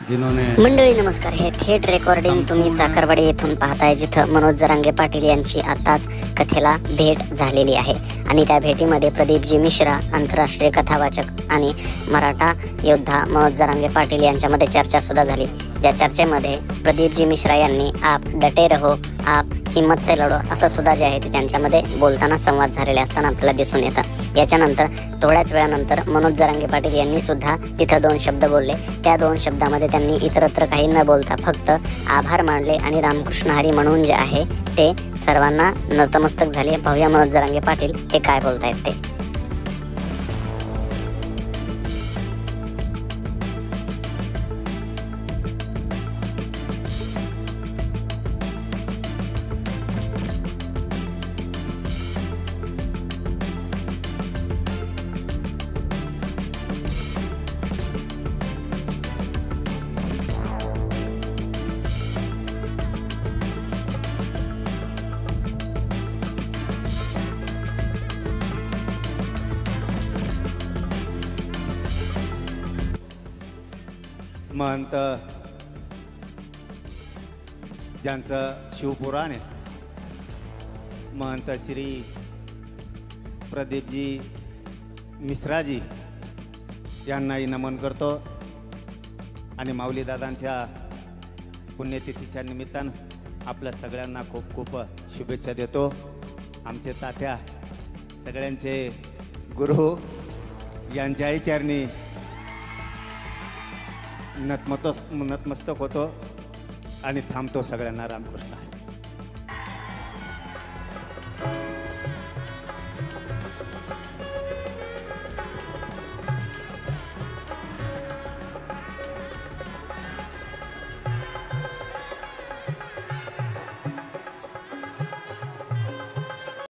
जिन्होंने मंडळी नमस्कार. हे थेट रेकॉर्डिंग तुम्ही चाकरवाडी येथून पाहताय, जिथं मनोज जरांगे पाटील यांची आताच कथेला भेट झालेली आहे. आणि त्या भेटीमध्ये प्रदीपजी मिश्रा, आंतरराष्ट्रीय कथावाचक आणि मराठा योद्धा मनोज जरांगे पाटील यांच्यामध्ये चर्चा सुद्धा झाली. ज्या चर्चेमध्ये प्रदीपजी मिश्रा यांनी आप डटे रहो, आप हिम्मत से लढो असं सुद्धा जे आहे ते त्यांच्यामध्ये बोलताना संवाद झालेले असताना आपल्याला दिसून येतं. याच्यानंतर थोड्याच वेळानंतर मनोज जरांगे पाटील यांनी सुद्धा तिथं 2 शब्द बोलले. त्या 2 शब्दामध्ये त्यांनी इतरत्र काही न बोलता फक्त आभार मानले आणि रामकृष्ण हरी म्हणून जे आहे ते सर्वांना नतमस्तक झाले. पाहूया मनोज जरांगे पाटील हे काय बोलतायत ते. महंत ज्यांचं शिवपुराण आहे, महंत श्री प्रदीपजी मिश्राजी यांनाही नमन करतो. आणि माऊली दादांच्या पुण्यतिथीच्या निमित्तानं आपल्या सगळ्यांना खूप खूप शुभेच्छा देतो. आमचे तात्या, सगळ्यांचे गुरु यांच्याही चरणी नतमस्तक होतो आणि थांबतो. सगळ्यांना रामकृष्ण.